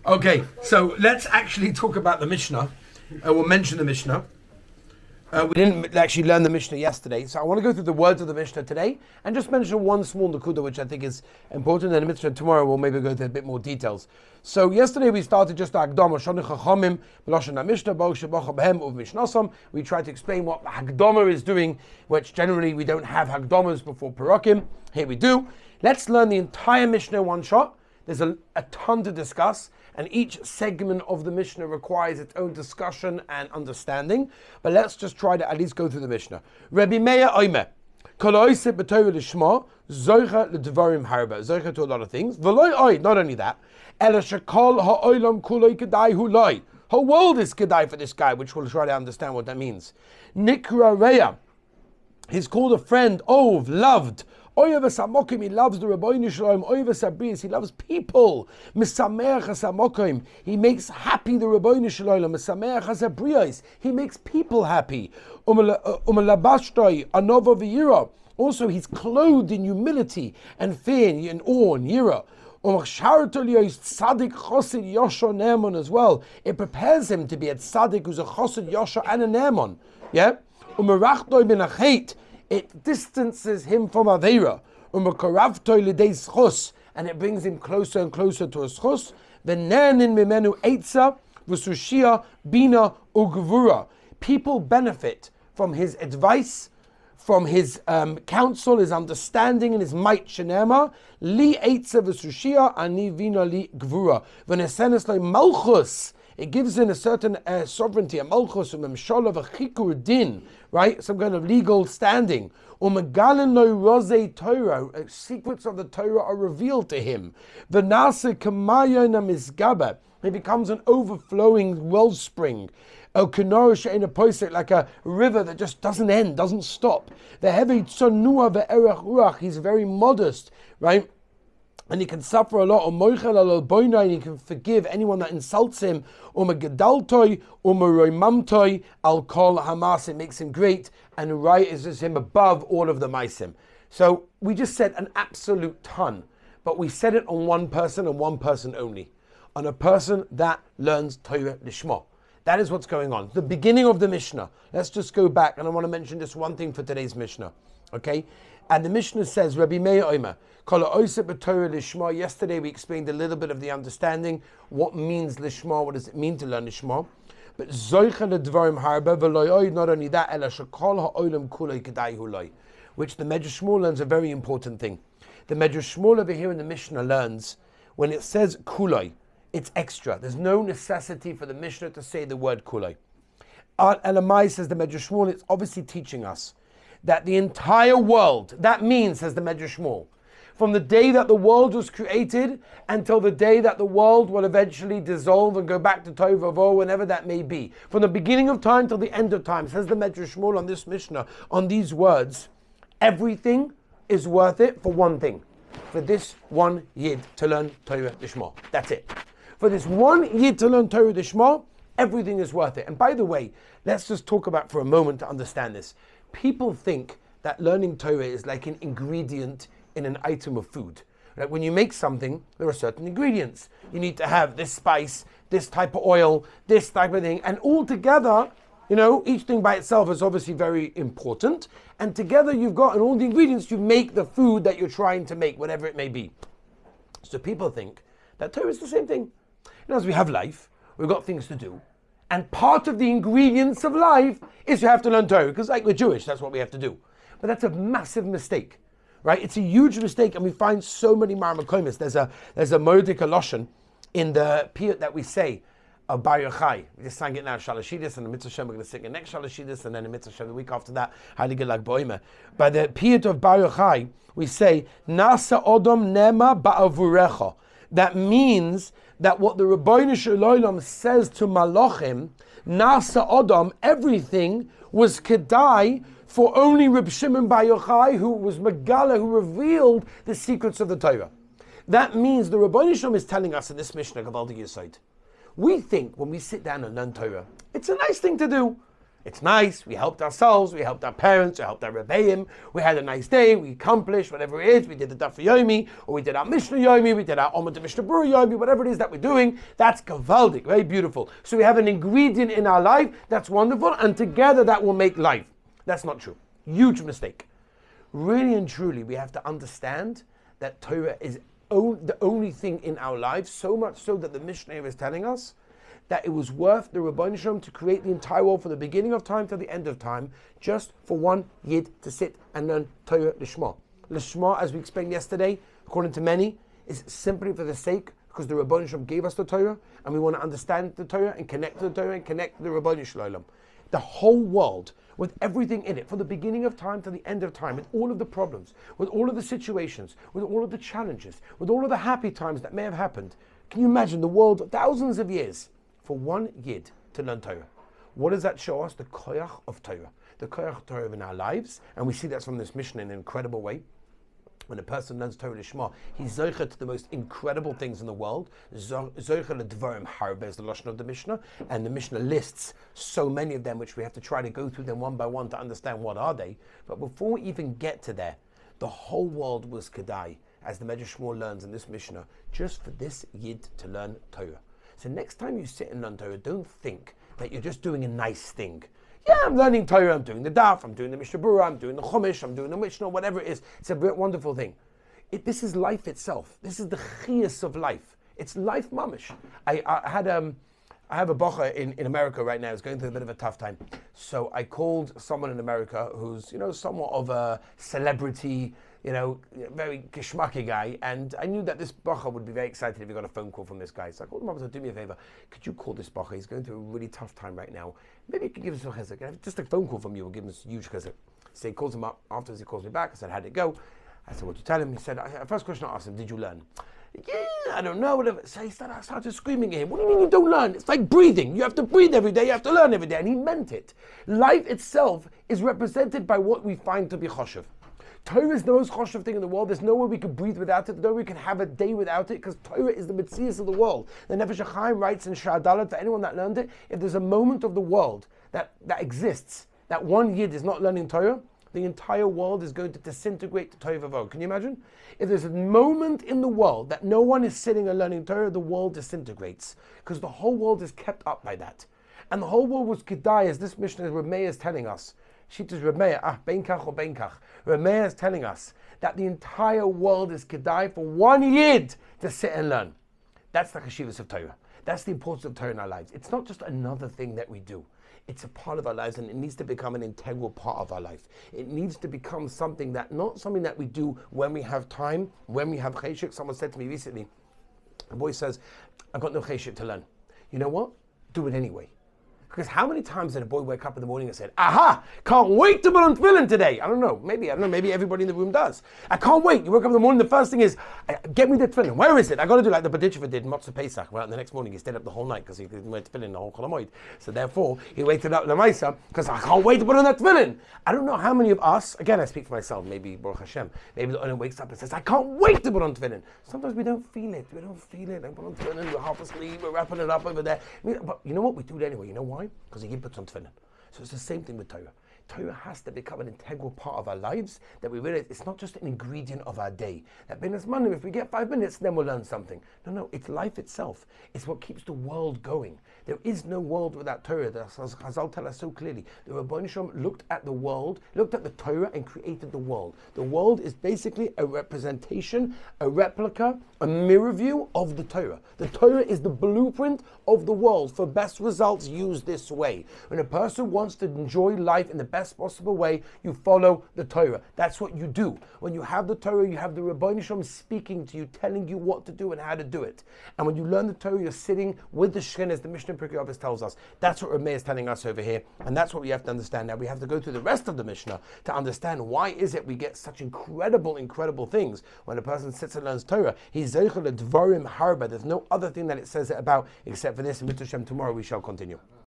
Okay, so let's actually talk about the Mishnah. We'll mention the Mishnah. We didn't actually learn the Mishnah yesterday, so I want to go through the words of the Mishnah today and just mention one small nakuda which I think is important. And the Mishnah tomorrow we'll maybe go into a bit more details. So yesterday we started just the Hagdama, Shonu Chachamim, B'lashon Mishnah, Bo Shebacha B'hem Uv Mishnasam. We tried to explain what the Hagdama is doing, which generally we don't have Hagdamas before Parakim. Here we do. Let's learn the entire Mishnah in one shot. There's a ton to discuss, and each segment of the Mishnah requires its own discussion and understanding. But let's just try to at least go through the Mishnah. Rabbi Meir Omer, Kol Oiseh B'Torah Lishma, Zocha L'Dvarim Harba, Zocha to a lot of things. V'loi Oy, not only that, Ela Shekol Ha'olam Kuloi Kedai Hu Loi. Whole world is Kedai for this guy, which we'll try to understand what that means. Nikra Reya, he's called a friend, Ov, loved. Oyevas Hamokim, he loves the Rabbeinu Shalom. Oyevas Abrius, he loves people. Misameach Hamokim, he makes happy the Rabbeinu Shalom. Misameach Habrius, he makes people happy. Umalabashtoi Anova V'Yira, also he's clothed in humility and fear and awe and yira. Tzaddik Chosid Yosha Ne'emon as well. It prepares him to be a tzaddik who's a Chosid Yosha and a Ne'emon. Yeah. Umerachdoi ben Achet, it distances him from Aveira. And it brings him closer and closer to a schus. People benefit from his advice, from his counsel, his understanding, and his might. Shenema li eitza v'sushia ani vina li gvura. V'nesenes lo malchus. It gives in a certain sovereignty, a malchus, a memshala, a chikur din, right? Some kind of legal standing. Umegalen lo rosei Torah, secrets of the Torah are revealed to him. V'nase kamayon misgaber, he becomes an overflowing wellspring. El kenorish in a posek, like a river that just doesn't end, doesn't stop. The heavy tzonua ve'erech ruach, he's very modest, right? And he can suffer a lot. And he can forgive anyone that insults him. Al kol hamas, it makes him great and rises him above all of the maisim. So we just said an absolute ton, but we said it on one person and one person only, on a person that learns Torah Lishma. That is what's going on. The beginning of the Mishnah. Let's just go back, and I want to mention just one thing for today's Mishnah. Okay? And the Mishnah says, Rabbi Meir Omer, Kol Oiseh B'Torah Lishma. Yesterday we explained a little bit of the understanding. What means Lishma? What does it mean to learn Lishma? But Zoicha L'Dvarim Harba, V'loi Oy, not only that, Ela Shekol Ha'olam Kuloi Kedai Hu Loi, which the Medrash Shmuel learns a very important thing. The Medrash Shmuel over here in the Mishnah learns, when it says Kuloi, it's extra. There's no necessity for the Mishnah to say the word Kuloi. Elamai says the Medrash Shmuel, it's obviously teaching us that the entire world, that means, says the Medrash Shmuel, from the day that the world was created until the day that the world will eventually dissolve and go back to Tohu Vavohu, whenever that may be. From the beginning of time till the end of time, says the Medrash Shmuel on this Mishnah, on these words, everything is worth it for one thing. For this one Yid to learn Torah Lishma. That's it. For this one Yid to learn Torah Lishma, everything is worth it. And by the way, let's just talk about for a moment to understand this. People think that learning Torah is like an ingredient in an item of food. Like when you make something, there are certain ingredients. You need to have this spice, this type of oil, this type of thing. And all together, each thing by itself is obviously very important. And together you've got, and all the ingredients, you make the food that you're trying to make, whatever it may be. So people think that Torah is the same thing. As we have life, we've got things to do. And part of the ingredients of life is you have to learn Torah, because like we're Jewish, that's what we have to do. But that's a massive mistake, right? It's a huge mistake, and we find so many marmakomis. There's a Moedik Loshen in the piyut that we say of Bar Yochai. We just sang it now, Shalashidis, and the Mitzvah Shem, we're going to sing it next Shalashidis, and then the Mitzvah Shem the week after that, Heilige Lag Boime. By the piyut of Bar Yochai, we say, Nasa Odom Nema Ba'avurecha. That means that what the Rabbeinu Shalom says to Malachim, Nasa Odom, everything was Kedai for only Reb Shimon Bar Yochai, who was Megala, who revealed the secrets of the Torah. That means the Rabbeinu Shalom is telling us in this Mishnah, Gavaldi Yesod, we think when we sit down and learn Torah, it's a nice thing to do. It's nice, we helped ourselves, we helped our parents, we helped our Rebbeim, we had a nice day, we accomplished whatever it is, we did the Daf Yomi, or we did our Mishnah Yomi, we did our Omad Mishnah Berurah Yomi, whatever it is that we're doing, that's gavaldik, very beautiful. So we have an ingredient in our life, that's wonderful, and together that will make life. That's not true. Huge mistake. Really and truly, we have to understand that Torah is the only thing in our lives, so much so that the Mishnah is telling us that it was worth the Rabbeinu Shalom to create the entire world from the beginning of time to the end of time, just for one Yid to sit and learn Torah Lishma. Lishma, as we explained yesterday, according to many, is simply for the sake, because the Rabbeinu Shalom gave us the Torah, and we want to understand the Torah and connect to the Torah and connect to the Rabbeinu Shalom. The whole world, with everything in it, from the beginning of time to the end of time, with all of the problems, with all of the situations, with all of the challenges, with all of the happy times that may have happened. Can you imagine the world, thousands of years, for one Yid to learn Torah? What does that show us? The koyach of Torah. The koyach of Torah in our lives, and we see that from this Mishnah in an incredible way. When a person learns Torah Lishma, he's zocher to the most incredible things in the world. Zocher l'dvarim harbe is the lashon of the Mishnah, and the Mishnah lists so many of them, which we have to try to go through them one by one to understand what are they. But before we even get to there, the whole world was kedai, as the Medrash Shmuel learns in this Mishnah, just for this Yid to learn Torah. So next time you sit and learn Torah, don't think that you're just doing a nice thing. Yeah, I'm learning Torah, I'm doing the Daf, I'm doing the Mishnah Berurah, I'm doing the Chumash, I'm doing the Mishnah, whatever it is. It's a wonderful thing. This is life itself. This is the chiyus of life. It's life mamish. I have a bocha in America right now who's going through a bit of a tough time. So I called someone in America who's, somewhat of a celebrity, very geschmacky guy, and I knew that this bacha would be very excited if he got a phone call from this guy. So I called him up and said, do me a favor, could you call this bacha? He's going through a really tough time right now. Maybe you could give us a chesed. Just a phone call from you will give him a huge chesed. So he calls him up. Afterwards he calls me back. I said, how'd it go? I said, what'd you tell him? He said, first question I asked him, did you learn? Yeah, I don't know, whatever. So I started screaming at him. What do you mean you don't learn? It's like breathing. You have to breathe every day. You have to learn every day. And he meant it. Life itself is represented by what we find to be choshev. Torah is the most choshev thing in the world. There's no way we can breathe without it. There's no way we can have a day without it, because Torah is the metzias of the world. The Nefesh HaChaim writes in Sha'adalat, for anyone that learned it, if there's a moment of the world that exists, that one Yid is not learning Torah, the entire world is going to disintegrate to Torah Vavod. Can you imagine? If there's a moment in the world that no one is sitting and learning Torah, the world disintegrates, because the whole world is kept up by that. And the whole world was kedai, as this Mishnah Rameh is telling us. Shittas Rameh, beinkach or beinkach. Rameh is telling us that the entire world is kedai for one Yid to sit and learn. That's the cheshivas of Torah. That's the importance of Torah in our lives. It's not just another thing that we do. It's a part of our lives, and it needs to become an integral part of our life. It needs to become something that, not something that we do when we have time, when we have cheshik. Someone said to me recently, a boy says, I've got no cheshik to learn. You know what? Do it anyway. Because how many times did a boy wake up in the morning and said, aha, can't wait to put on tefillin today? I don't know, maybe everybody in the room does. I can't wait. You wake up in the morning, the first thing is, get me the tefillin. Where is it? I got to do like the Badichva did in Motzah Pesach. Well, the next morning he stayed up the whole night because he didn't wear tefillin the whole Cholamoid. So therefore, he waited up Lamaisa because I can't wait to put on that tefillin. I don't know how many of us, again I speak for myself, maybe Baruch Hashem, maybe the owner wakes up and says, I can't wait to put on tefillin. Sometimes we don't feel it. We don't feel it. I put on tefillin, we're half asleep, we're wrapping it up over there. But you know what? We do it anyway. You know why? Because he puts on tefillin. So it's the same thing with Torah. Torah has to become an integral part of our lives, that we realize it's not just an ingredient of our day. That Benas Manim, if we get 5 minutes, then we'll learn something. No, it's life itself. It's what keeps the world going. There is no world without Torah. The Chazal tell us so clearly. The Rabbeinu Shalom looked at the world, looked at the Torah, and created the world. The world is basically a representation, a replica, a mirror view of the Torah. The Torah is the blueprint of the world. For best results, use this way. When a person wants to enjoy life in the best possible way, you follow the Torah. That's what you do. When you have the Torah, you have the Rabbeinu Shalom speaking to you, telling you what to do and how to do it. And when you learn the Torah, you're sitting with the Shekhinah, as the Mishnah Pirkei Avos tells us. That's what Rameh is telling us over here, and that's what we have to understand. Now we have to go through the rest of the Mishnah to understand why is it we get such incredible things when a person sits and learns Torah. He's zeichel l'dvarim harba. There's no other thing that it says it about except for this. In Mitzvah Shem, tomorrow we shall continue.